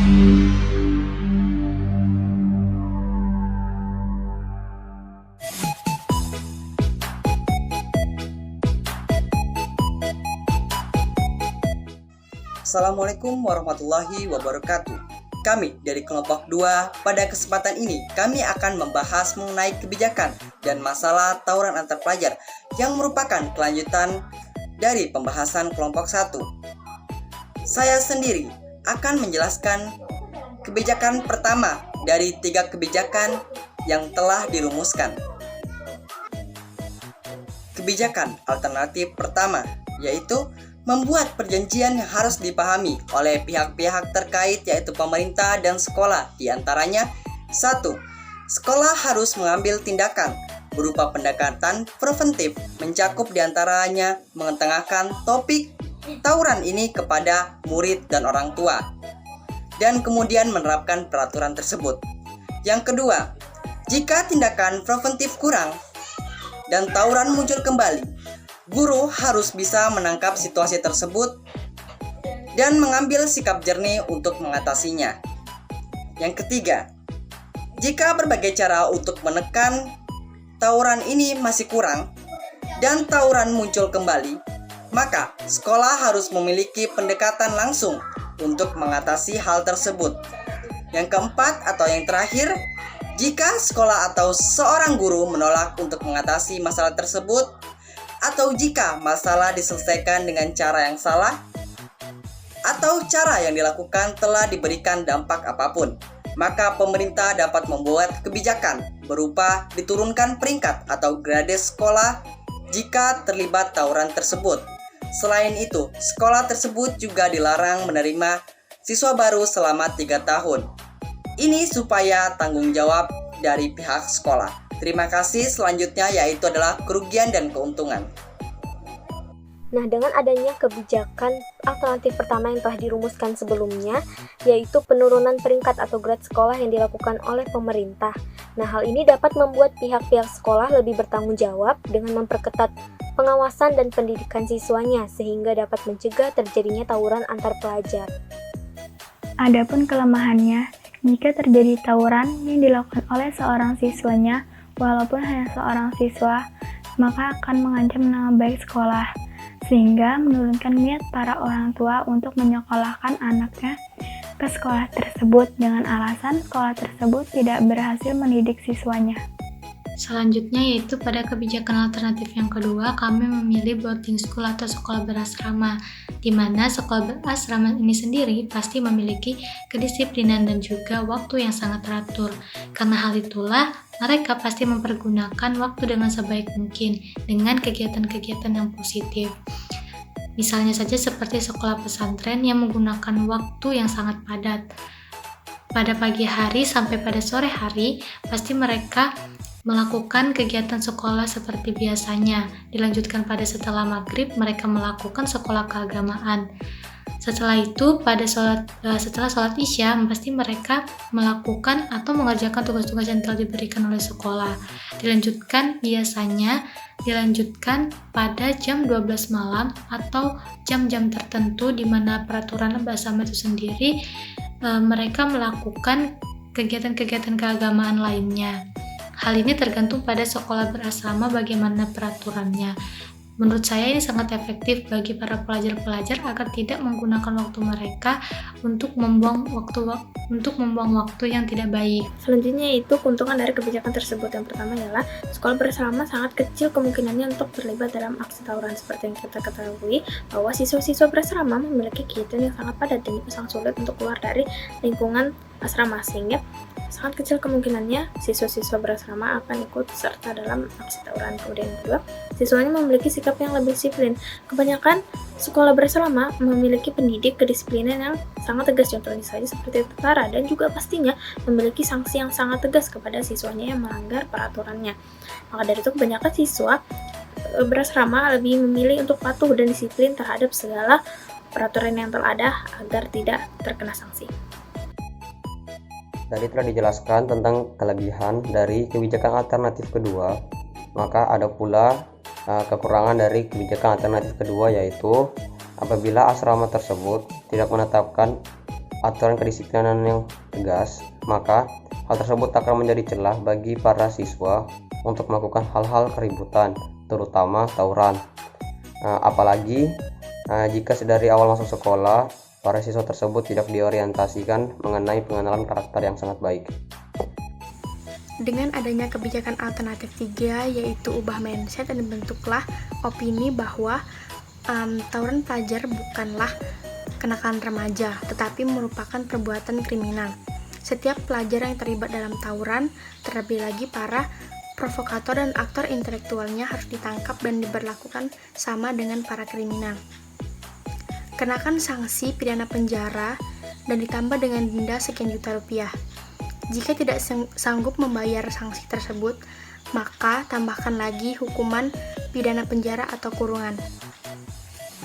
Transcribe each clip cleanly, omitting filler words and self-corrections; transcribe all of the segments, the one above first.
Assalamualaikum warahmatullahi wabarakatuh. Kami dari kelompok 2 pada kesempatan ini kami akan membahas mengenai kebijakan dan masalah tawuran antar pelajar yang merupakan kelanjutan dari pembahasan kelompok 1. Saya sendiri akan menjelaskan kebijakan pertama dari 3 kebijakan yang telah dirumuskan. Kebijakan alternatif pertama yaitu membuat perjanjian yang harus dipahami oleh pihak-pihak terkait yaitu pemerintah dan sekolah. Di antaranya 1. Sekolah harus mengambil tindakan berupa pendekatan preventif mencakup diantaranya mengetengahkan topik tawuran ini kepada murid dan orang tua dan kemudian menerapkan peraturan tersebut. Yang kedua, jika tindakan preventif kurang dan tawuran muncul kembali, guru harus bisa menangkap situasi tersebut dan mengambil sikap jernih untuk mengatasinya. Yang ketiga, jika berbagai cara untuk menekan tawuran ini masih kurang dan tawuran muncul kembali, maka sekolah harus memiliki pendekatan langsung untuk mengatasi hal tersebut. Yang keempat atau yang terakhir, jika sekolah atau seorang guru menolak untuk mengatasi masalah tersebut, atau jika masalah diselesaikan dengan cara yang salah, atau cara yang dilakukan telah diberikan dampak apapun, maka pemerintah dapat membuat kebijakan berupa diturunkan peringkat atau grade sekolah jika terlibat tawuran tersebut. Selain itu, sekolah tersebut juga dilarang menerima siswa baru selama 3 tahun. Ini supaya tanggung jawab dari pihak sekolah. Terima kasih. Selanjutnya yaitu adalah kerugian dan keuntungan. Nah, dengan adanya kebijakan alternatif pertama yang telah dirumuskan sebelumnya, yaitu penurunan peringkat atau grade sekolah yang dilakukan oleh pemerintah. Nah, hal ini dapat membuat pihak-pihak sekolah lebih bertanggung jawab dengan memperketat pengawasan dan pendidikan siswanya, sehingga dapat mencegah terjadinya tawuran antar pelajar. Adapun kelemahannya, jika terjadi tawuran yang dilakukan oleh seorang siswanya, walaupun hanya seorang siswa, maka akan mengancam nama baik sekolah, sehingga menurunkan niat para orang tua untuk menyekolahkan anaknya ke sekolah tersebut dengan alasan sekolah tersebut tidak berhasil mendidik siswanya. Selanjutnya yaitu pada kebijakan alternatif yang kedua, kami memilih boarding school atau sekolah berasrama, di mana sekolah berasrama ini sendiri pasti memiliki kedisiplinan dan juga waktu yang sangat teratur. Karena hal itulah, mereka pasti mempergunakan waktu dengan sebaik mungkin dengan kegiatan-kegiatan yang positif. Misalnya saja seperti sekolah pesantren yang menggunakan waktu yang sangat padat. Pada pagi hari sampai pada sore hari, pasti mereka melakukan kegiatan sekolah seperti biasanya. Dilanjutkan pada setelah maghrib, mereka melakukan sekolah keagamaan. Setelah itu, setelah sholat isya, pasti mereka melakukan atau mengerjakan tugas-tugas yang telah diberikan oleh sekolah. Dilanjutkan pada jam 12 malam atau jam-jam tertentu di mana peraturan berasrama itu sendiri mereka melakukan kegiatan-kegiatan keagamaan lainnya. Hal ini tergantung pada sekolah berasrama bagaimana peraturannya. Menurut saya ini sangat efektif bagi para pelajar-pelajar agar tidak menggunakan waktu mereka untuk membuang waktu yang tidak baik. Selanjutnya itu keuntungan dari kebijakan tersebut. Yang pertama ialah sekolah berasrama sangat kecil kemungkinannya untuk terlibat dalam aksi tawuran. Seperti yang kita ketahui bahwa siswa-siswa berasrama memiliki kegiatan yang sangat padat dan sangat sulit untuk keluar dari lingkungan asrama, sehingga sangat kecil kemungkinannya siswa-siswa berasrama akan ikut serta dalam aksi tawuran. Kemudian yang kedua, siswanya memiliki sikap yang lebih disiplin. Kebanyakan sekolah berasrama memiliki pendidik kedisiplinan yang sangat tegas, contohnya saja seperti tentara, dan juga pastinya memiliki sanksi yang sangat tegas kepada siswanya yang melanggar peraturannya. Maka dari itu kebanyakan siswa berasrama lebih memilih untuk patuh dan disiplin terhadap segala peraturan yang telah ada agar tidak terkena sanksi. Tadi telah dijelaskan tentang kelebihan dari kebijakan alternatif kedua, maka ada pula kekurangan dari kebijakan alternatif kedua, yaitu apabila asrama tersebut tidak menetapkan aturan kedisiplinan yang tegas, maka hal tersebut akan menjadi celah bagi para siswa untuk melakukan hal-hal keributan, terutama tawuran. Apalagi jika dari awal masuk sekolah, para siswa tersebut tidak diorientasikan mengenai pengenalan karakter yang sangat baik. Dengan adanya kebijakan alternatif 3, yaitu ubah mindset dan bentuklah opini bahwa tawuran pelajar bukanlah kenakalan remaja, tetapi merupakan perbuatan kriminal. Setiap pelajar yang terlibat dalam tawuran, terlebih lagi para provokator dan aktor intelektualnya harus ditangkap dan diberlakukan sama dengan para kriminal. Kenakan sanksi pidana penjara dan ditambah dengan denda sekian juta rupiah. Jika tidak sanggup membayar sanksi tersebut, maka tambahkan lagi hukuman pidana penjara atau kurungan.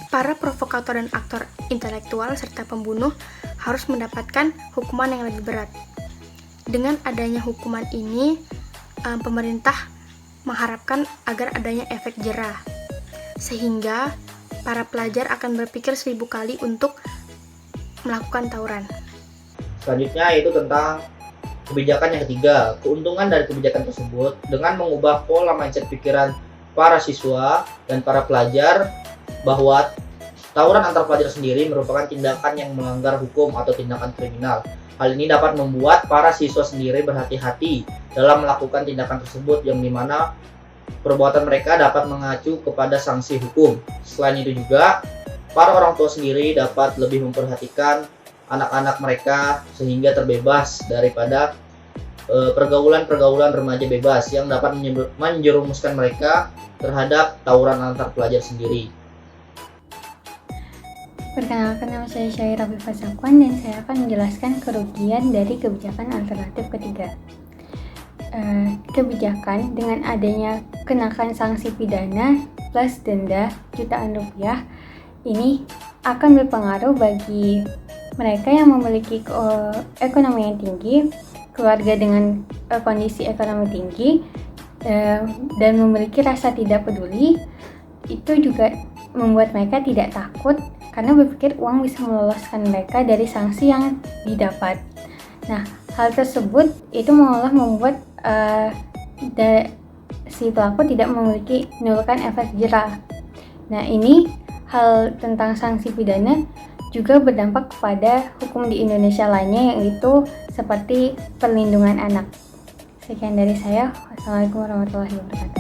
Para provokator dan aktor intelektual serta pembunuh harus mendapatkan hukuman yang lebih berat. Dengan adanya hukuman ini, pemerintah mengharapkan agar adanya efek jerah, sehingga para pelajar akan berpikir 1000 kali untuk melakukan tawuran. Selanjutnya yaitu tentang kebijakan yang ketiga. Keuntungan dari kebijakan tersebut dengan mengubah pola mindset pikiran para siswa dan para pelajar bahwa tawuran antar pelajar sendiri merupakan tindakan yang melanggar hukum atau tindakan kriminal. Hal ini dapat membuat para siswa sendiri berhati-hati dalam melakukan tindakan tersebut, yang dimana perbuatan mereka dapat mengacu kepada sanksi hukum. Selain itu juga, para orang tua sendiri dapat lebih memperhatikan anak-anak mereka sehingga terbebas daripada pergaulan-pergaulan remaja bebas yang dapat menjerumuskan mereka terhadap tawuran antar pelajar sendiri. Perkenalkan, nama saya Syairah Bifa Sakwan dan saya akan menjelaskan kerugian dari kebijakan alternatif ketiga. Kebijakan dengan adanya kenakan sanksi pidana plus denda jutaan rupiah ini akan berpengaruh bagi mereka yang memiliki ekonomi yang tinggi, keluarga dengan kondisi ekonomi tinggi, dan memiliki rasa tidak peduli. Itu juga membuat mereka tidak takut karena berpikir uang bisa meloloskan mereka dari sanksi yang didapat. Nah, hal tersebut itu malah membuat si pelaku tidak menimbulkan efek jerah. Nah, ini hal tentang sanksi pidana juga berdampak kepada hukum di Indonesia lainnya, yaitu seperti perlindungan anak. Sekian dari saya. Wassalamualaikum warahmatullahi wabarakatuh.